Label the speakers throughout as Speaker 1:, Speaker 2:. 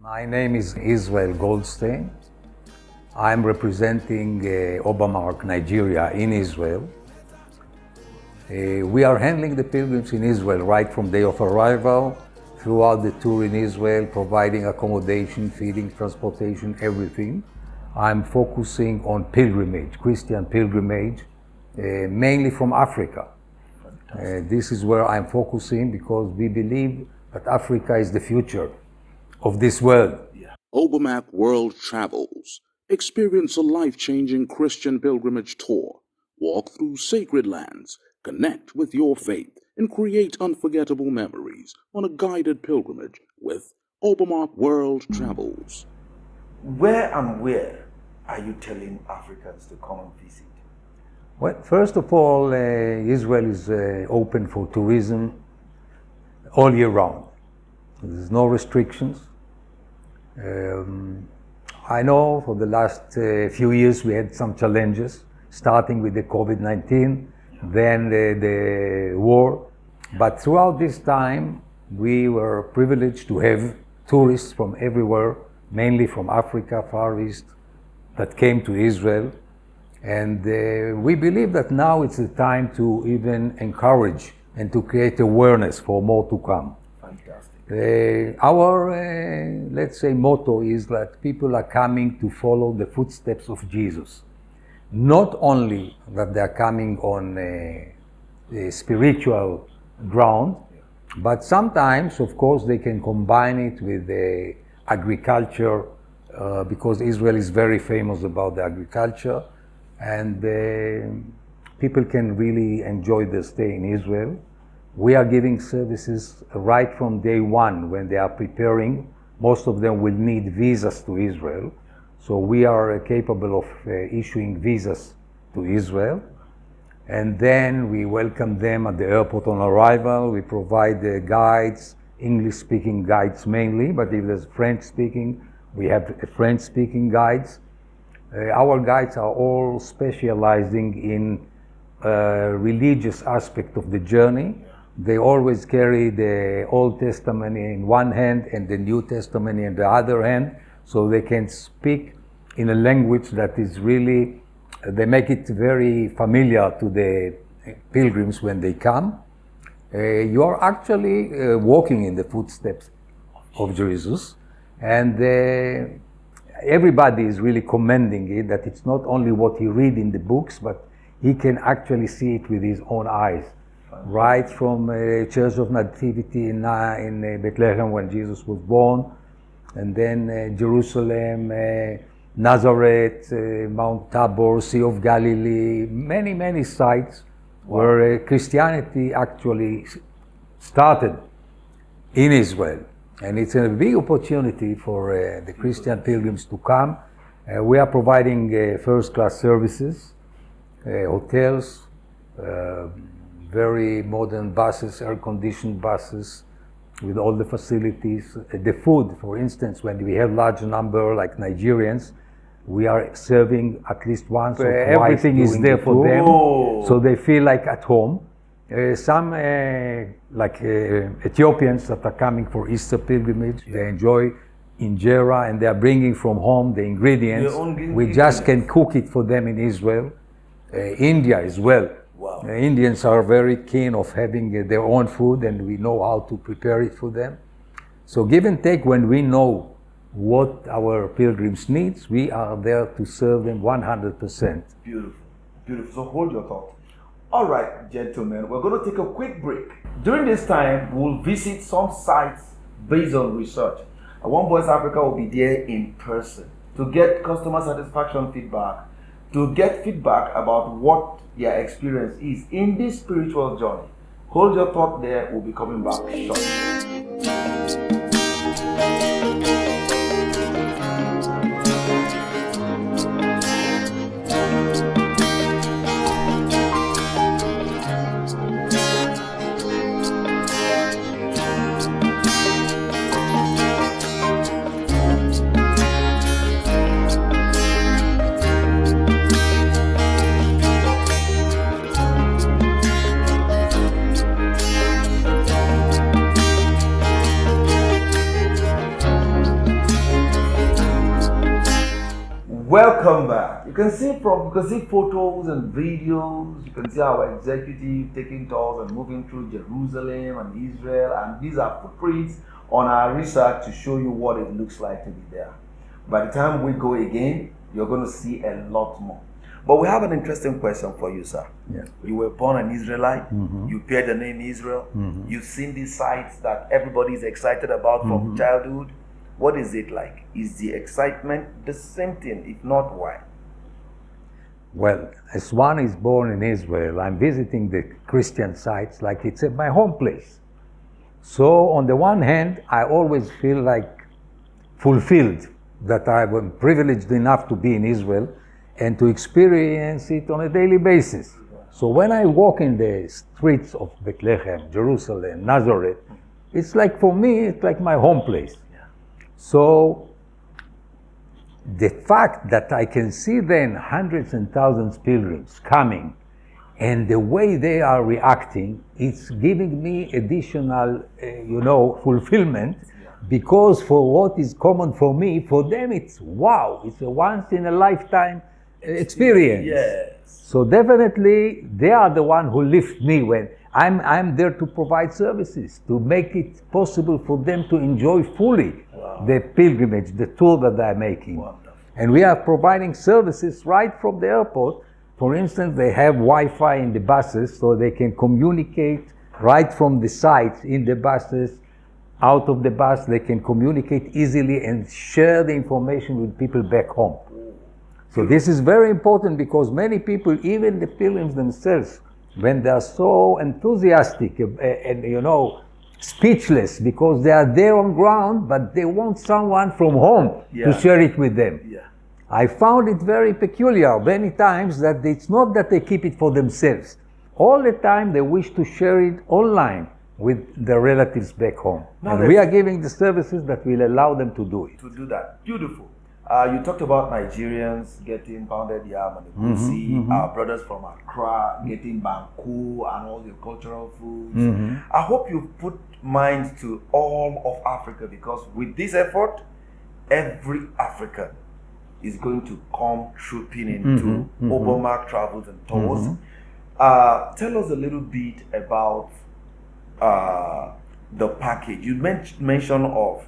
Speaker 1: My name is Israel Goldstein. I'm representing Obarmak, Nigeria in Israel. We are handling the pilgrims in Israel right from day of arrival, throughout the tour in Israel, providing accommodation, feeding, transportation, everything. I'm focusing on pilgrimage, Christian pilgrimage, mainly from Africa. This is where I'm focusing because we believe that Africa is the future of this world.
Speaker 2: Obarmak World Travels. Experience a life-changing Christian pilgrimage tour. Walk through sacred lands, connect with your faith, and create unforgettable memories on a guided pilgrimage with Obarmak World Travels.
Speaker 3: Where are you telling Africans to come and visit?
Speaker 1: Well, first of all, Israel is open for tourism all year round. There's no restrictions. I know for the last few years we had some challenges, starting with the COVID-19, then the war. But throughout this time, we were privileged to have tourists from everywhere, mainly from Africa, Far East, that came to Israel. And we believe that now it's the time to even encourage and to create awareness for more to come. Our, let's say, motto is that people are coming to follow the footsteps of Jesus. Not only that they are coming on a spiritual ground, but sometimes, of course, they can combine it with agriculture, because Israel is very famous about the agriculture, and people can really enjoy their stay in Israel. We are giving services right from day one when they are preparing. Most of them will need visas to Israel. So we are capable of issuing visas to Israel. And then we welcome them at the airport on arrival. We provide guides, English-speaking guides mainly, but if there's French-speaking, we have French-speaking guides. Our guides are all specializing in religious aspect of the journey. They always carry the Old Testament in one hand and the New Testament in the other hand, so they can speak in a language that is really, they make it very familiar to the pilgrims when they come. You are actually walking in the footsteps of Jesus, and everybody is really commending it, that it's not only what he read in the books, but he can actually see it with his own eyes. Right from Church of Nativity in Bethlehem when Jesus was born, and then Jerusalem, Nazareth, Mount Tabor, Sea of Galilee, many sites where Christianity actually started in Israel. And it's a big opportunity for the Christian pilgrims to come. We are providing first-class services, hotels, very modern buses, air-conditioned buses with all the facilities. The food, for instance, when we have large number like Nigerians, we are serving at least once or twice. Everything is there for them, so they feel like at home. Some like Ethiopians that are coming for Easter pilgrimage, they enjoy injera and they are bringing from home the ingredients. We just can cook it for them in Israel. India as well.
Speaker 3: Wow.
Speaker 1: Indians are very keen of having their own food, and we know how to prepare it for them. So give and take, when we know what our pilgrims need, we are there to serve them 100%.
Speaker 3: Beautiful, beautiful. So hold your thought. All right, gentlemen, we're going to take a quick break. During this time, we'll visit some sites based on research. One Voice Africa will be there in person to get customer satisfaction feedback, to get feedback about what their experience is in this spiritual journey. Hold your thought there. We'll be coming back shortly. Welcome back. You can see photos and videos. You can see our executive taking tours and moving through Jerusalem and Israel, and these are footprints on our research to show you what it looks like to be there. By the time we go again, you're going to see a lot more. But we have an interesting question for you, sir.
Speaker 1: Yeah.
Speaker 3: You were born an Israelite. You bear the name Israel. You've seen these sites that everybody is excited about from childhood. What is it like? Is the excitement the same thing? If not, why?
Speaker 1: Well, as one is born in Israel, I'm visiting the Christian sites like it's at my home place. So on the one hand, I always feel like fulfilled that I am privileged enough to be in Israel and to experience it on a daily basis. So when I walk in the streets of Bethlehem, Jerusalem, Nazareth, it's like, for me, it's like my home place. So the fact that I can see then hundreds and thousands of pilgrims coming and the way they are reacting, it's giving me additional, fulfillment, because for what is common for me, for them it's wow, it's a once in a lifetime experience.
Speaker 3: Yes.
Speaker 1: So definitely they are the one who lift me when I'm there to provide services, to make it possible for them to enjoy fully the pilgrimage, the tour that they're making.
Speaker 3: Wonderful.
Speaker 1: And we are providing services right from the airport. For instance, they have Wi-Fi in the buses, so they can communicate right from the site in the buses. Out of the bus, they can communicate easily and share the information with people back home. So this is very important, because many people, even the pilgrims themselves, when they are so enthusiastic and speechless, because they are there on ground, but they want someone from home to share it with them.
Speaker 3: Yeah.
Speaker 1: I found it very peculiar many times that it's not that they keep it for themselves. All the time they wish to share it online with their relatives back home.
Speaker 3: Now
Speaker 1: and we are giving the services that will allow them to do it.
Speaker 3: To do that. Beautiful. You talked about Nigerians getting pounded yam and egusi, our brothers from Accra getting banku and all the cultural foods. I hope you've put mind to all of Africa, because with this effort, every African is going to come trooping into Obarmak Travels and Tours. Tell us a little bit about the package. You mentioned of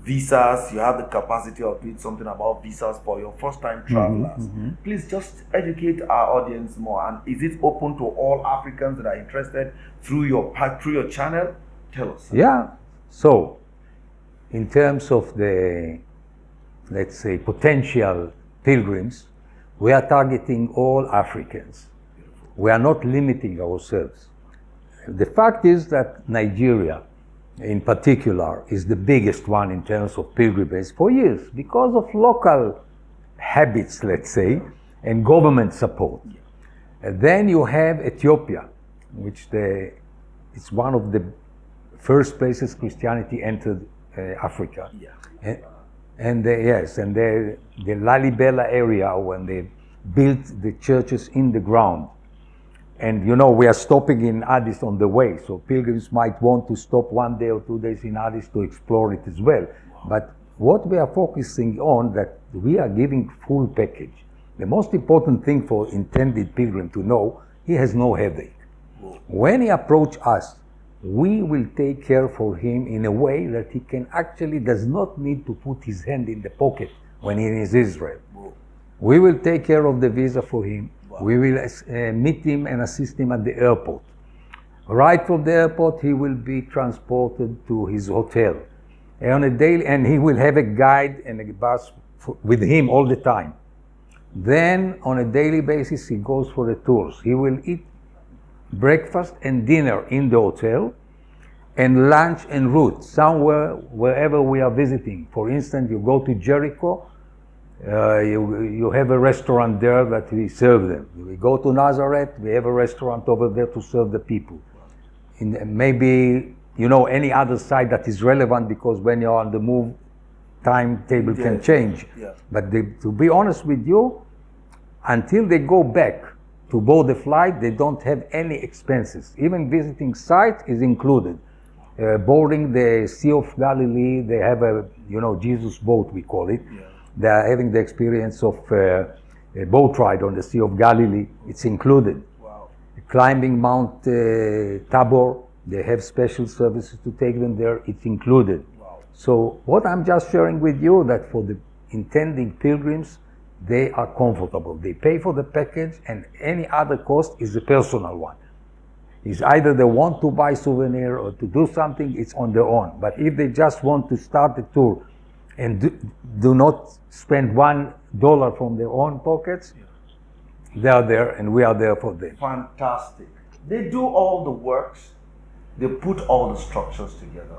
Speaker 3: visas. You have the capacity of doing something about visas for your first-time travelers. Please just educate our audience more. And is it open to all Africans that are interested through your channel? Tell us.
Speaker 1: Yeah. So, in terms of the, let's say, potential pilgrims, we are targeting all Africans. We are not limiting ourselves. The fact is that Nigeria, in particular, is the biggest one in terms of pilgrimage for years, because of local habits, let's say, and government support. And then you have Ethiopia, which it's one of the first places Christianity entered Africa. And the Lalibela area, when they built the churches in the ground. And we are stopping in Addis on the way, so pilgrims might want to stop 1 day or 2 days in Addis to explore it as well. But what we are focusing on, that we are giving full package. The most important thing for intended pilgrim to know, he has no headache. When he approaches us, we will take care for him in a way that he does not need to put his hand in the pocket when he is in Israel. We will take care of the visa for him. We will meet him and assist him at the airport. Right from the airport, he will be transported to his hotel. And he will have a guide and a bus with him all the time. Then, on a daily basis, he goes for the tours. He will eat breakfast and dinner in the hotel, and lunch en route, somewhere, wherever we are visiting. For instance, you go to Jericho, you have a restaurant there that we serve them. We go to Nazareth, we have a restaurant over there to serve the people. Maybe, any other site that is relevant, because when you're on the move, timetable can change. But to be honest with you, until they go back to board the flight, they don't have any expenses. Even visiting site is included. Boarding the Sea of Galilee, they have a, Jesus boat, we call it. They are having the experience of a boat ride on the Sea of Galilee. It's included.
Speaker 3: Wow.
Speaker 1: Climbing Mount Tabor, they have special services to take them there. It's included.
Speaker 3: Wow.
Speaker 1: So what I'm just sharing with you, that for the intending pilgrims, they are comfortable. They pay for the package, and any other cost is a personal one. It's either they want to buy souvenir or to do something, it's on their own. But if they just want to start the tour and do not spend $1 from their own pockets, they are there and we are there for them.
Speaker 3: Fantastic. They do all the works, they put all the structures together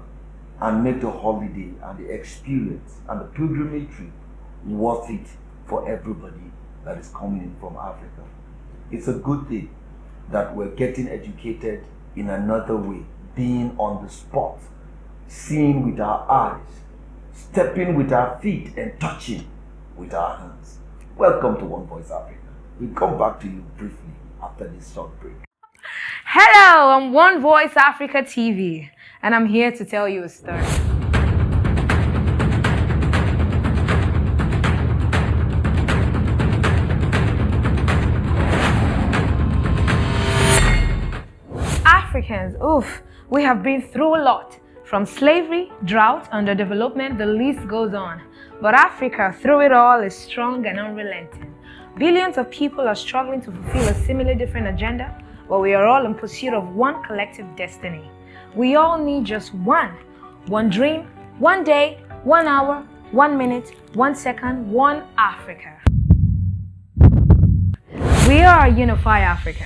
Speaker 3: and make the holiday and the experience and the pilgrimage trip worth it for everybody that is coming in from Africa. It's a good thing that we're getting educated in another way, being on the spot, seeing with our eyes, stepping with our feet, and touching with our hands. Welcome to One Voice Africa. We'll come back to you briefly after this short break.
Speaker 4: Hello, I'm One Voice Africa TV, and I'm here to tell you a story. Africans, we have been through a lot. From slavery, drought, underdevelopment, the list goes on. But Africa, through it all, is strong and unrelenting. Billions of people are struggling to fulfill a similarly different agenda, but we are all in pursuit of one collective destiny. We all need just one dream, one day, 1 hour, 1 minute, 1 second, one Africa. We are Unify Africa,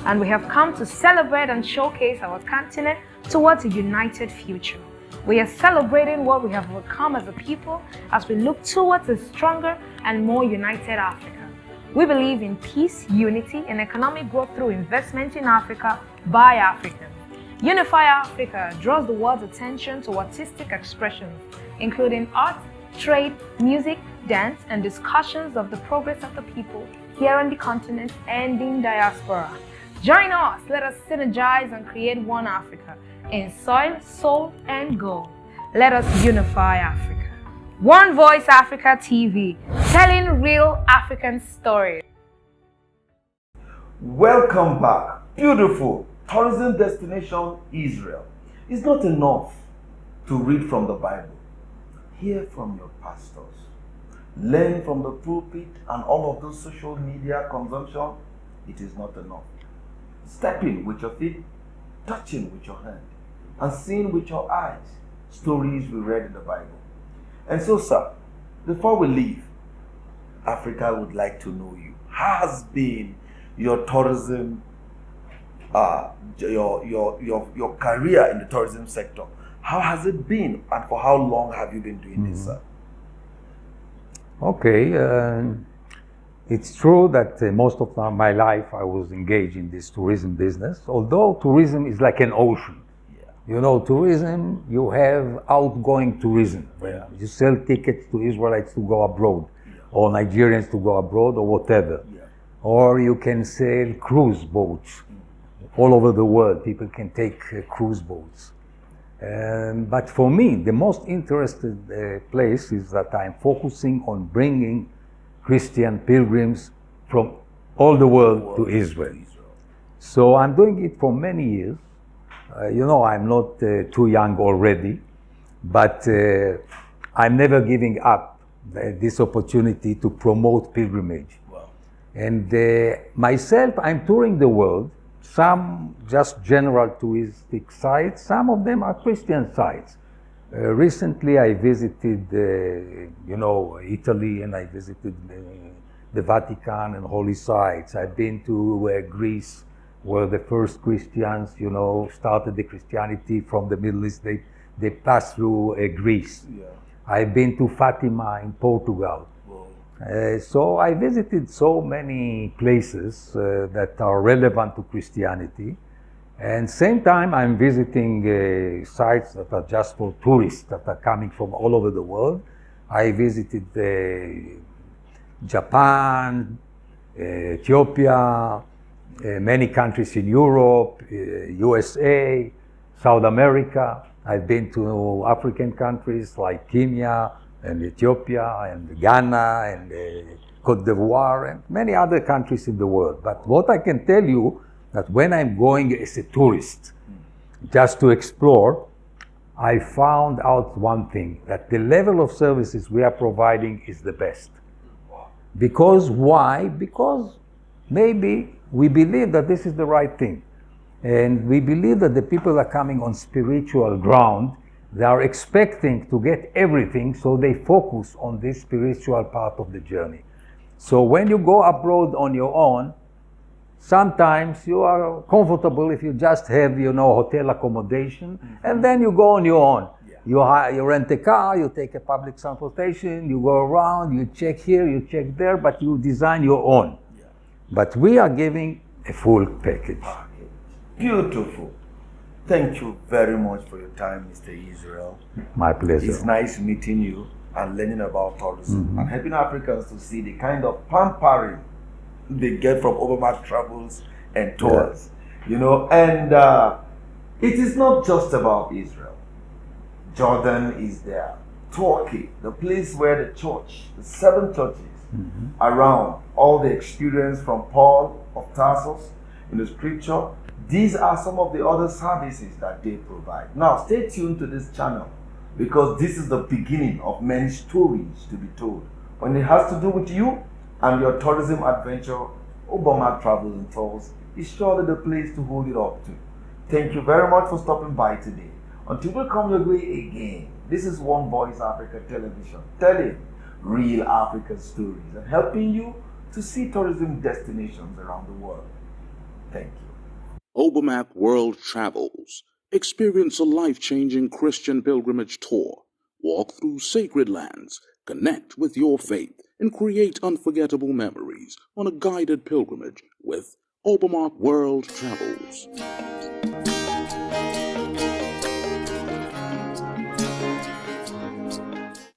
Speaker 4: and we have come to celebrate and showcase our continent towards a united future. We are celebrating what we have become as a people as we look towards a stronger and more united Africa. We believe in peace, unity, and economic growth through investment in Africa by Africans. Unify Africa draws the world's attention to artistic expressions, including art, trade, music, dance, and discussions of the progress of the people here on the continent and in diaspora. Join us, let us synergize and create one Africa in soil, soul, and gold. Let us unify Africa. One Voice Africa TV, telling real African stories.
Speaker 3: Welcome back. Beautiful tourism destination Israel. It's not enough to read from the Bible. Hear from your pastors. Learn from the pulpit and all of those social media consumption. It is not enough. Stepping with your feet, touching with your hand, and seeing with your eyes stories we read in the Bible. And so, sir, before we leave, Africa would like to know you. How has been your tourism, your career in the tourism sector? How has it been, and for how long have you been doing this, sir?
Speaker 1: Okay, it's true that most of my life I was engaged in this tourism business, although tourism is like an ocean. Yeah. You know, tourism, you have outgoing tourism.
Speaker 3: Yeah.
Speaker 1: You sell tickets to Israelites to go abroad, or Nigerians to go abroad, or whatever. Yeah. Or you can sell cruise boats. All over the world, people can take cruise boats. But for me, the most interested place is that I'm focusing on bringing Christian pilgrims from all the world to Israel. So I'm doing it for many years. You know, I'm not too young already, but I'm never giving up this opportunity to promote pilgrimage. Wow. And myself, I'm touring the world. Some just general touristic sites, some of them are Christian sites. Recently I visited, Italy, and I visited the Vatican and holy sites. I've been to Greece, where the first Christians, started the Christianity from the Middle East. They passed through Greece. Yeah. I've been to Fatima in Portugal. So I visited so many places that are relevant to Christianity, and same time I'm visiting sites that are just for tourists that are coming from all over the world. I visited Japan, Ethiopia, many countries in Europe, USA, South America. I've been to African countries like Kenya, and Ethiopia, and Ghana, and Cote d'Ivoire, and many other countries in the world. But what I can tell you, that when I'm going as a tourist, just to explore, I found out one thing, that the level of services we are providing is the best. Because why? Because maybe we believe that this is the right thing. And we believe that the people are coming on spiritual ground. They are expecting to get everything, so they focus on this spiritual part of the journey. So when you go abroad on your own, sometimes you are comfortable if you just have, hotel accommodation, and then you go on your own. Yeah. You rent a car, you take a public transportation, you go around, you check here, you check there, but you design your own. Yeah. But we are giving a full package.
Speaker 3: Beautiful. Thank you very much for your time, Mr. Israel.
Speaker 1: My pleasure.
Speaker 3: It's nice meeting you and learning about tourism and helping Africans to see the kind of pampering they get from Obarmak travels and tours. Yeah. And it is not just about Israel. Jordan is there. Turkey, the place where the church, the 7 churches around, all the experience from Paul of Tarsus in the scripture, these are some of the other services that they provide. Now, stay tuned to this channel, because this is the beginning of many stories to be told. When it has to do with you and your tourism adventure, Obarmak Travels and Tours is surely the place to hold it up to. Thank you very much for stopping by today. Until we come your way again, this is One Voice Africa Television, telling real African stories and helping you to see tourism destinations around the world. Thank you.
Speaker 2: Obarmak World Travels. Experience a life-changing Christian pilgrimage tour. Walk through sacred lands, connect with your faith, and create unforgettable memories on a guided pilgrimage with Obarmak World Travels.